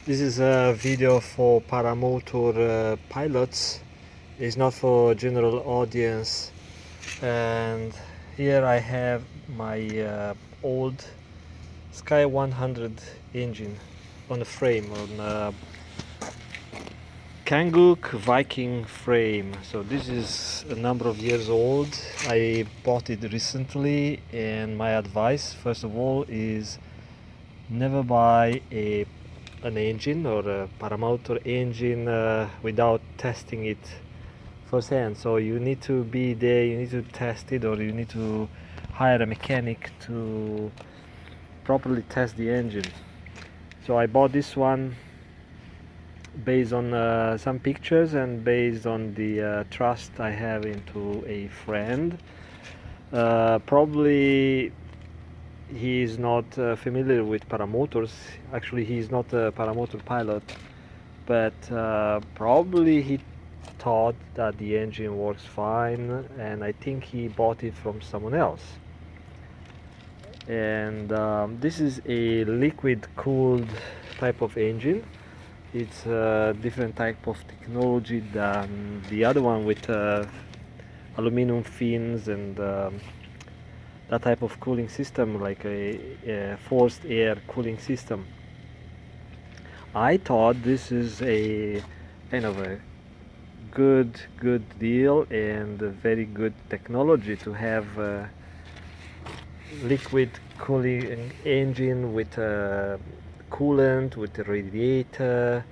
This is a video for paramotor pilots. It's not for general audience. And here I have my old SKY100 engine on a frame, on a Kanguk Viking frame. So this is a number of years old. I bought it recently, and my advice, first of all, is never buy an engine or a paramotor engine without testing it firsthand. So you need to be there, you need to test it, or you need to hire a mechanic to properly test the engine. So I bought this one based on some pictures and based on the trust I have into a friend. Probably he is not familiar with paramotors. Actually, he is not a paramotor pilot, but probably he thought that the engine works fine, and I think he bought it from someone else. And this is a liquid cooled type of engine. It's a different type of technology than the other one with aluminum fins and that type of cooling system, like a forced air cooling system. I thought this is a kind of a good deal and a very good technology to have a liquid cooling engine with a coolant, with a radiator,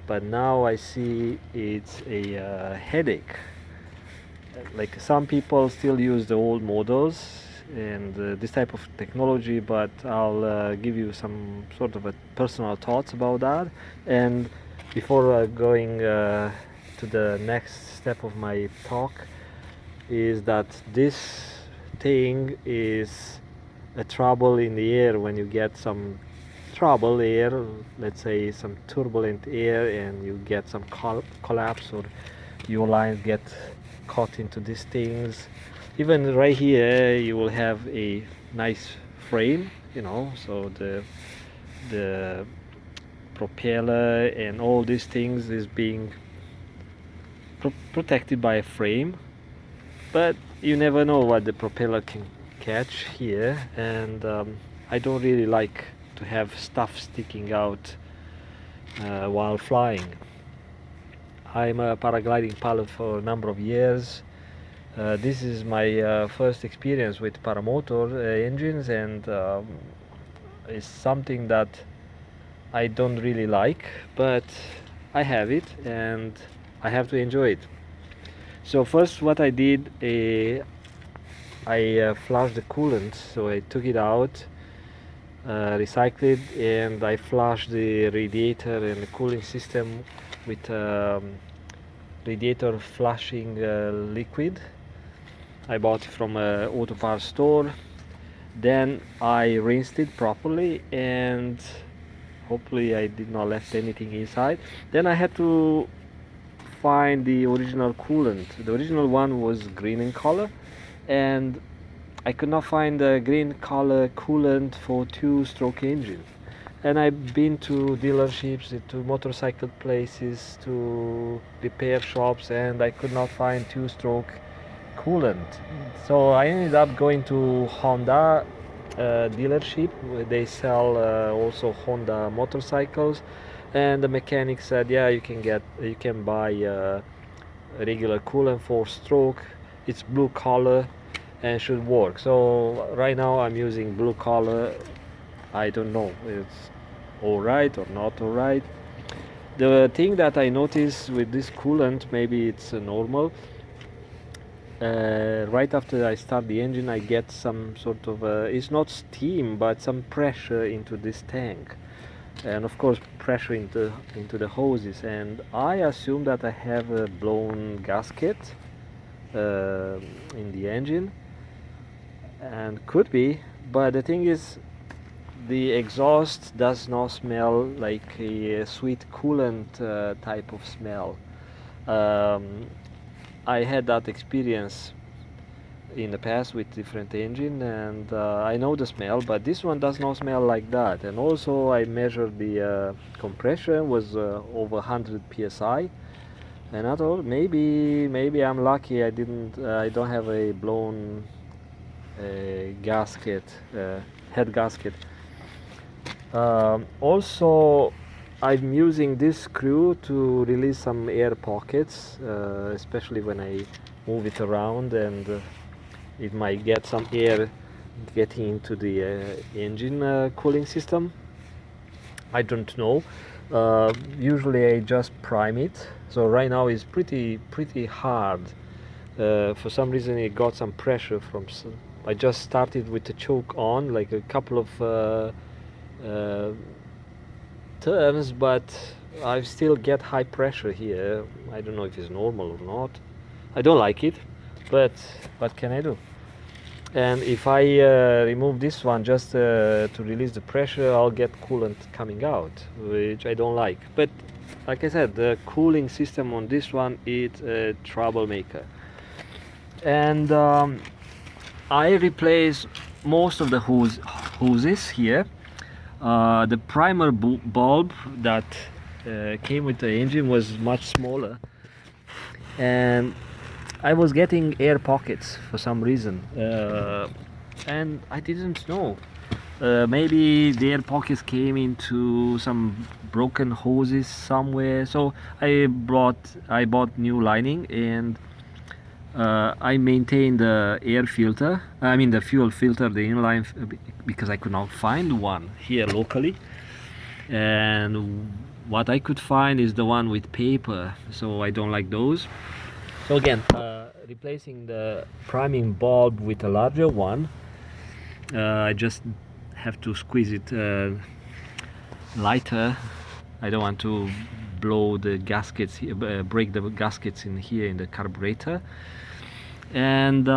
but now I see it's a headache. Like, some people still use the old models and this type of technology, but I'll give you some sort of a personal thoughts about that. And before going to the next step of my talk, is that this thing is a trouble in the air. When you get some trouble air, let's say some turbulent air, and you get some collapse, or your lines get caught into these things. Even right here you will have a nice frame, so the propeller and all these things is being protected by a frame, but you never know what the propeller can catch here. And I don't really like to have stuff sticking out while flying. I'm a paragliding pilot for a number of years. This is my first experience with paramotor engines, and it's something that I don't really like, but I have it and I have to enjoy it. So first, what I did, I flushed the coolant. So I took it out, recycled it, and I flushed the radiator and the cooling system with radiator flushing liquid. I bought it from an auto parts store. Then I rinsed it properly, and hopefully I did not left anything inside. Then I had to find the original coolant. The original one was green in color, and I could not find the green color coolant for two-stroke engine. And I've been to dealerships, to motorcycle places, to repair shops, and I could not find two-stroke coolant. So I ended up going to Honda dealership, where they sell also Honda motorcycles, and the mechanic said, yeah, you can buy a regular coolant for stroke. It's blue color and should work. So right now I'm using blue color. I don't know it's all right or not all right. The thing that I noticed with this coolant, maybe it's normal, right after I start the engine I get some sort of it's not steam but some pressure into this tank, and of course pressure into the hoses, and I assume that I have a blown gasket in the engine, and could be. But the thing is, the exhaust does not smell like a sweet coolant type of smell. I had that experience in the past with different engine, and I know the smell, but this one does not smell like that. And also I measured the compression was over 100 psi, and I thought maybe I'm lucky I don't have a blown gasket, head gasket. Also, I'm using this screw to release some air pockets, especially when I move it around, and it might get some air getting into the engine cooling system. I don't know. Usually I just prime it. So right now it's pretty hard. For some reason it got some pressure from. I just started with the choke on, like a couple of turns, but I still get high pressure here. I don't know if it's normal or not. I don't like it, but what can I do? And if I remove this one just to release the pressure, I'll get coolant coming out, which I don't like. But like I said, the cooling system on this one is a troublemaker. And I replace most of the hoses here. The primer bulb that came with the engine was much smaller, and I was getting air pockets for some reason, and I didn't know. Maybe the air pockets came into some broken hoses somewhere. So I bought new lining, and I maintained the air filter. I mean the fuel filter, the inline, because I could not find one here locally. And what I could find is the one with paper, so I don't like those. So again, replacing the priming bulb with a larger one. I just have to squeeze it lighter. I don't want to blow the gaskets here, break the gaskets in here in the carburetor. And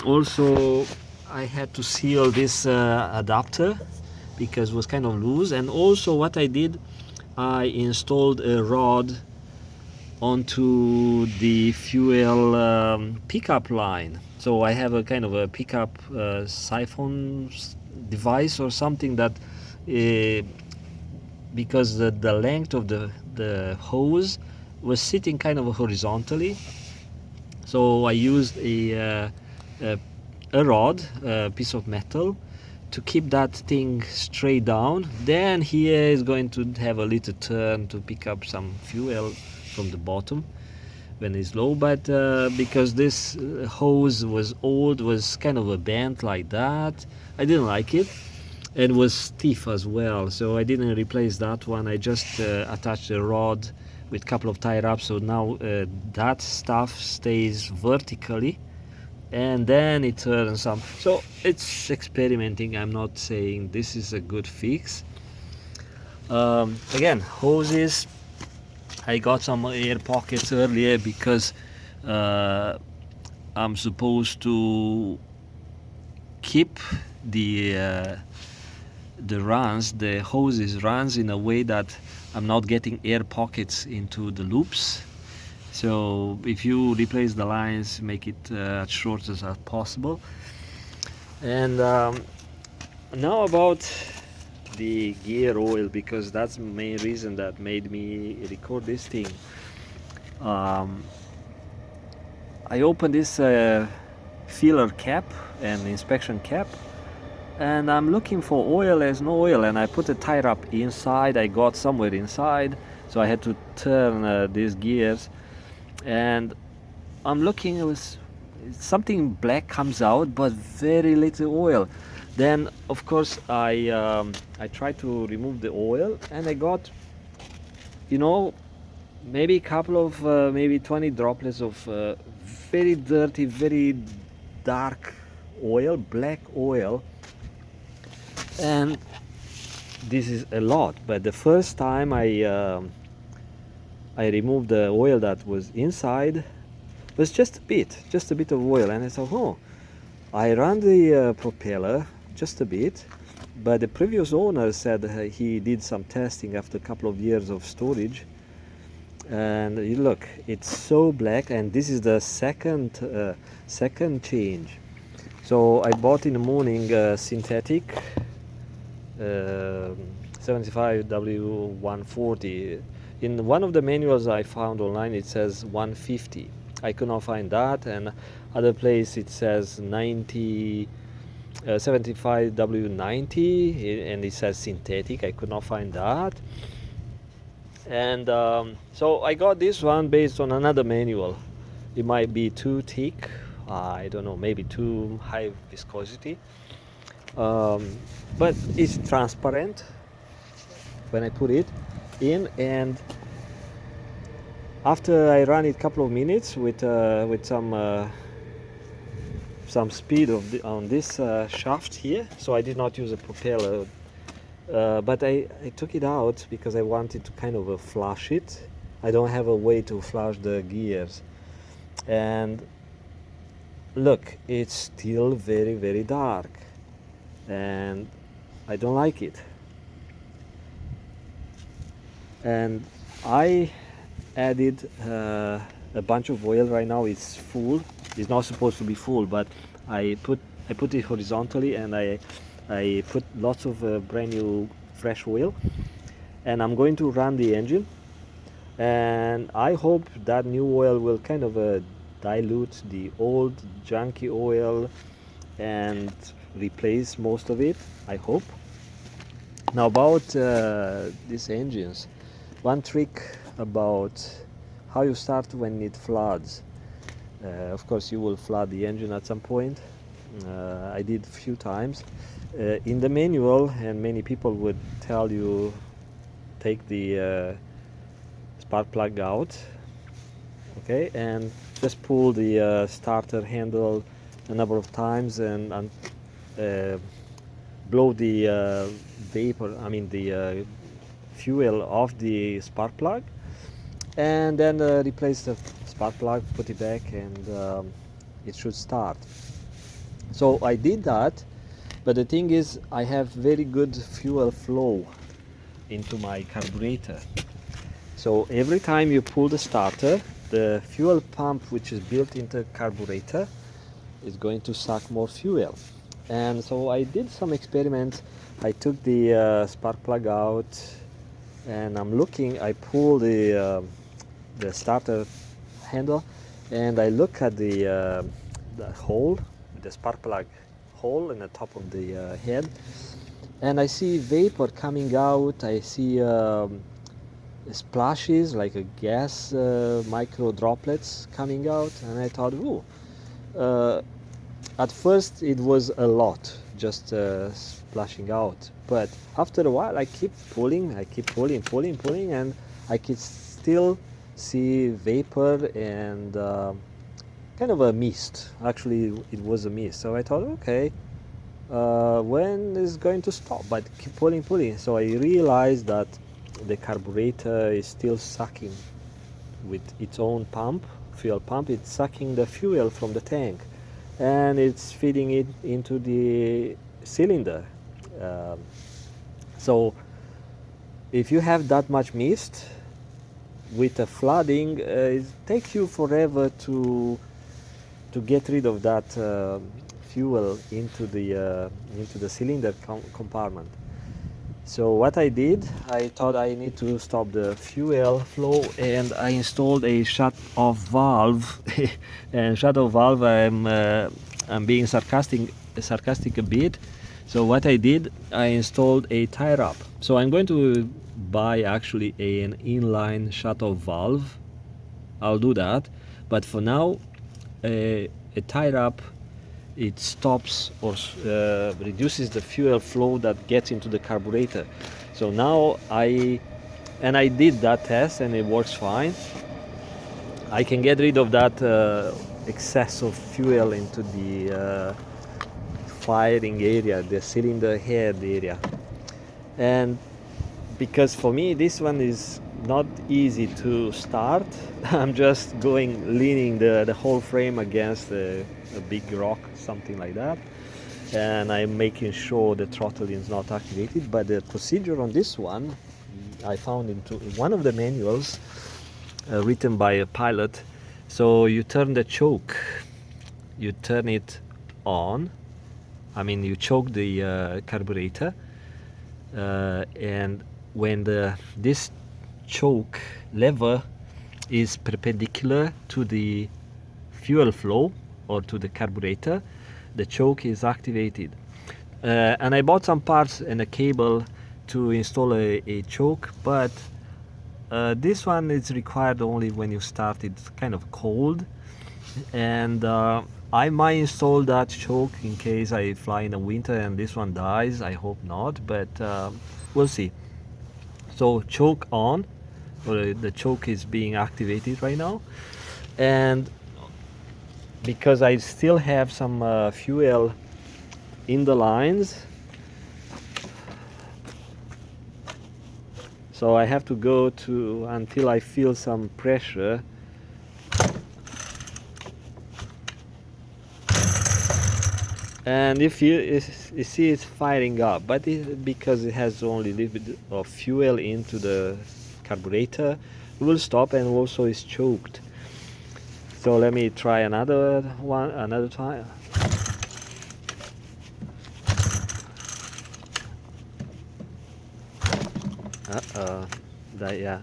also I had to seal this adapter because it was kind of loose. And also what I did, I installed a rod onto the fuel pickup line. So I have a kind of a pickup siphon device or something that because the length of the hose was sitting kind of horizontally, so I used a rod, a piece of metal, to keep that thing straight down. Then here is going to have a little turn to pick up some fuel from the bottom when it's low. But because this hose was old, was kind of a bent like that, I didn't like it. It was stiff as well, so I didn't replace that one. I just attached a rod with a couple of tie wraps, so now that stuff stays vertically, and then it turns up. So it's experimenting. I'm not saying this is a good fix. Again, hoses, I got some air pockets earlier because I'm supposed to keep the hoses runs in a way that I'm not getting air pockets into the loops. So if you replace the lines, make it as short as possible. And now about the gear oil, because that's the main reason that made me record this thing. I opened this filler cap and inspection cap, and I'm looking for oil. There's no oil, and I put a tie wrap inside. I got somewhere inside, so I had to turn these gears, and I'm looking. It was something black comes out, but very little oil. Then of course I tried to remove the oil, and I got, maybe a couple of maybe 20 droplets of very dirty, very dark oil, black oil. And this is a lot, but the first time I removed the oil that was inside, was just a bit of oil. And I thought, oh, I ran the propeller just a bit, but the previous owner said he did some testing after a couple of years of storage, and you look, it's so black. And this is the second change. So I bought in the morning synthetic 75W140. In one of the manuals I found online it says 150. I could not find that, and other place it says 75W90 and it says synthetic. I could not find that. And so I got this one based on another manual. It might be too thick, I don't know, maybe too high viscosity, but it's transparent when I put it in. And after I run it a couple of minutes with some speed on this shaft here, so I did not use a propeller, but I took it out because I wanted to kind of flush it. I don't have a way to flush the gears, and look, it's still very, very dark, and I don't like it. And I added a bunch of oil. Right now it's full. It's not supposed to be full, but I put it horizontally, and I put lots of brand new fresh oil, and I'm going to run the engine, and I hope that new oil will kind of dilute the old junky oil and replace most of it, I hope. Now about these engines, one trick about how you start when it floods. Of course you will flood the engine at some point. I did a few times. In the manual, and many people would tell you, take the spark plug out, okay, and just pull the starter handle a number of times and blow the vapor, I mean the fuel off the spark plug, and then replace the spark plug, put it back, and it should start. So I did that, but the thing is I have very good fuel flow into my carburetor. So every time you pull the starter, the fuel pump which is built into the carburetor is going to suck more fuel. And so I did some experiments. I took the spark plug out, and I'm looking, I pull the starter handle, and I look at the hole, the spark plug hole in the top of the head, and I see vapor coming out. I see splashes like a gas, micro droplets coming out, and I thought, ooh. At first it was a lot, just splashing out, but after a while I keep pulling, and I could still see vapor and kind of a mist. Actually it was a mist, so I thought, okay, when is going to stop? But keep pulling. So I realized that the carburetor is still sucking with its own pump, fuel pump. It's sucking the fuel from the tank, and it's feeding it into the cylinder. So if you have that much mist with a flooding, it takes you forever to get rid of that fuel into the cylinder compartment. So what I did, I thought I need to stop the fuel flow, and I installed a shut-off valve. And shut-off valve, I'm being sarcastic a bit. So what I did, I installed a tie-up. So I'm going to buy actually an inline shut-off valve. I'll do that, but for now, a tie-up, it stops or reduces the fuel flow that gets into the carburetor. So now I did that test, and it works fine. I can get rid of that excess of fuel into the firing area, the cylinder head area. And because for me this one is not easy to start, I'm just leaning the whole frame against a big rock, something like that, and I'm making sure the throttle is not activated. But the procedure on this one I found in one of the manuals written by a pilot. So you turn the choke, you turn it on, I mean you choke the carburetor, and when this choke lever is perpendicular to the fuel flow or to the carburetor, the choke is activated. And I bought some parts and a cable to install a choke, but this one is required only when you start. It's kind of cold, and I might install that choke in case I fly in the winter and this one dies. I hope not, but we'll see. So choke on, or the choke is being activated right now, and because I still have some fuel in the lines, so I have to go to until I feel some pressure. And if you see it's firing up, but because it has only a little bit of fuel into the carburetor, it will stop, and also is choked. So let me try another one another time. Yeah.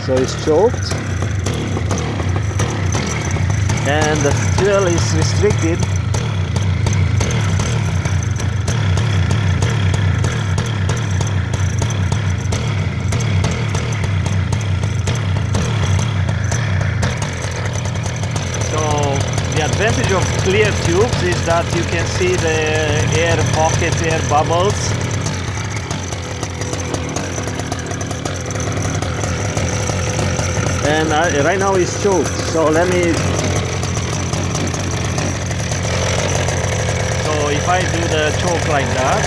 So it's choked, and the fuel is restricted. The advantage of clear tubes is that you can see the air pockets, air bubbles. And right now it's choked, so let me... So if I do the choke like that,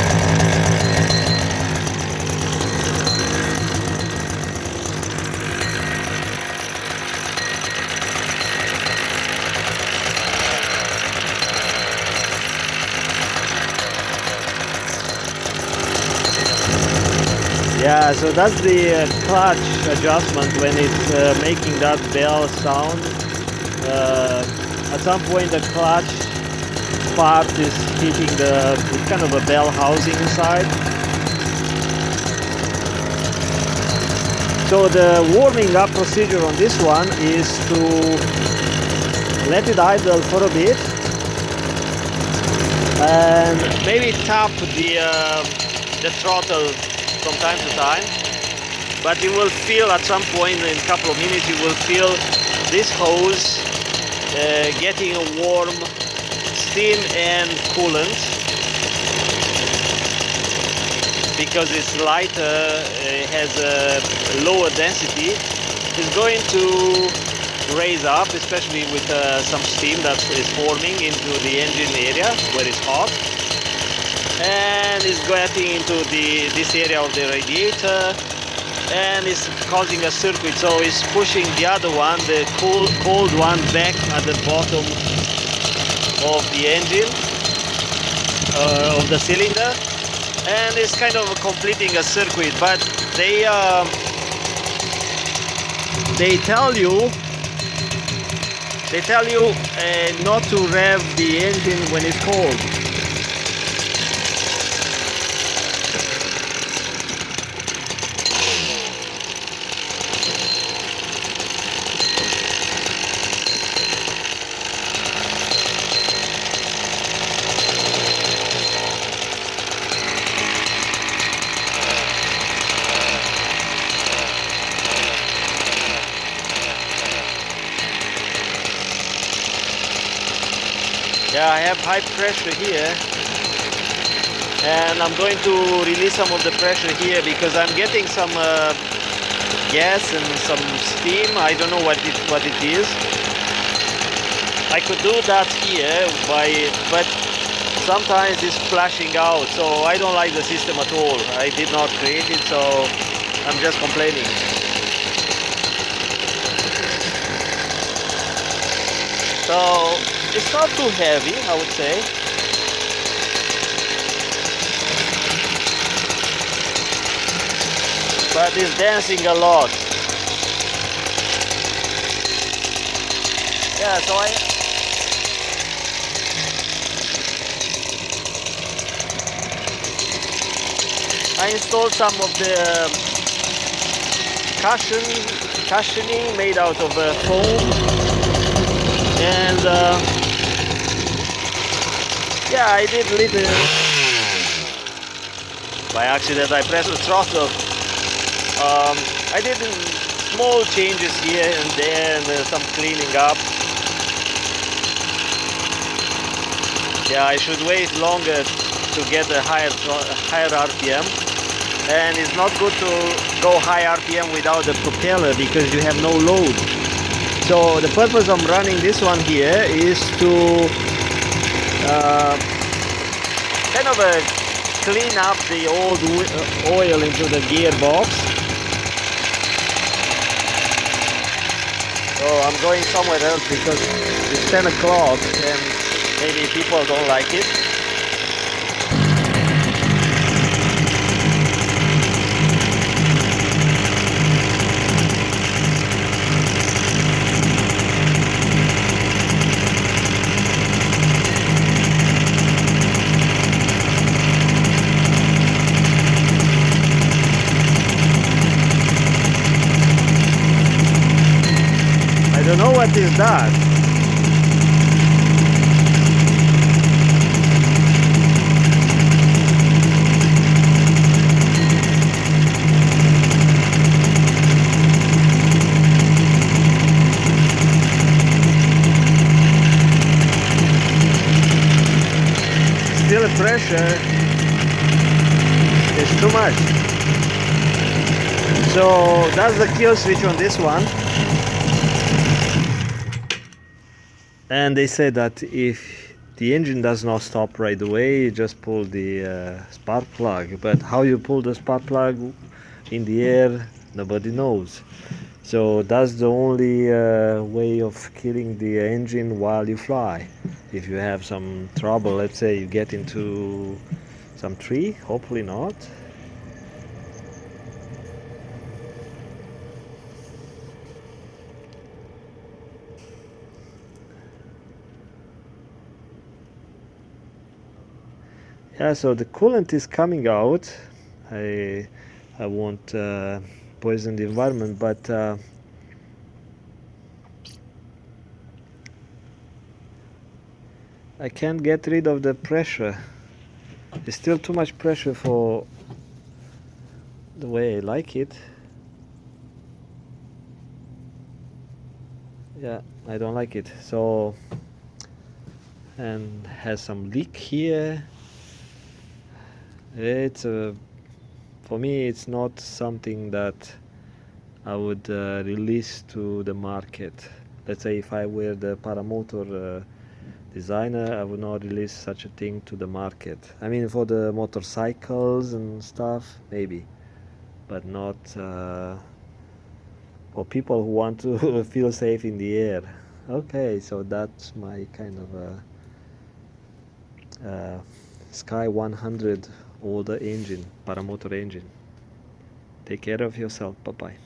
yeah, so that's the clutch adjustment when it's making that bell sound. At some point the clutch part is hitting it's kind of a bell housing inside. So the warming up procedure on this one is to let it idle for a bit and maybe tap the throttle from time to time, but you will feel at some point in a couple of minutes, you will feel this hose getting a warm steam and coolant, because it's lighter, has a lower density. It's going to raise up, especially with some steam that is forming into the engine area where it's hot, and it's getting into this area of the radiator, and it's causing a circuit, so it's pushing the other one, the cold one, back at the bottom of the engine, of the cylinder, and it's kind of completing a circuit. But they tell you not to rev the engine when it's cold. Yeah, I have high pressure here, and I'm going to release some of the pressure here because I'm getting some gas and some steam. I don't know what it is. I could do that here but sometimes it's flashing out, so I don't like the system at all. I did not create it, so I'm just complaining. So it's not too heavy, I would say. but it's dancing a lot. Yeah, so I installed some of the cushioning made out of foam, and yeah, I did little. By accident, I pressed the throttle. I did small changes here and there, and some cleaning up. Yeah, I should wait longer to get a higher RPM, and it's not good to go high RPM without the propeller because you have no load. So the purpose of running this one here is to kind of clean up the old oil into the gearbox. So I'm going somewhere else because it's 10 o'clock and maybe people don't like it. I don't know what is that. Still the pressure is too much. So that's the kill switch on this one. And they say that if the engine does not stop right away, you just pull the spark plug. But how you pull the spark plug in the air, nobody knows. So that's the only way of killing the engine while you fly. If you have some trouble, let's say you get into some tree, hopefully not. Yeah, so the coolant is coming out. I won't poison the environment, but I can't get rid of the pressure. It's still too much pressure for the way I like it. Yeah, I don't like it. So, and has some leak here. It's for me, it's not something that I would release to the market. Let's say if I were the paramotor designer, I would not release such a thing to the market. I mean, for the motorcycles and stuff, maybe, but not for people who want to feel safe in the air. Okay, so that's my kind of SKY100 older engine, paramotor engine. Take care of yourself. Bye bye.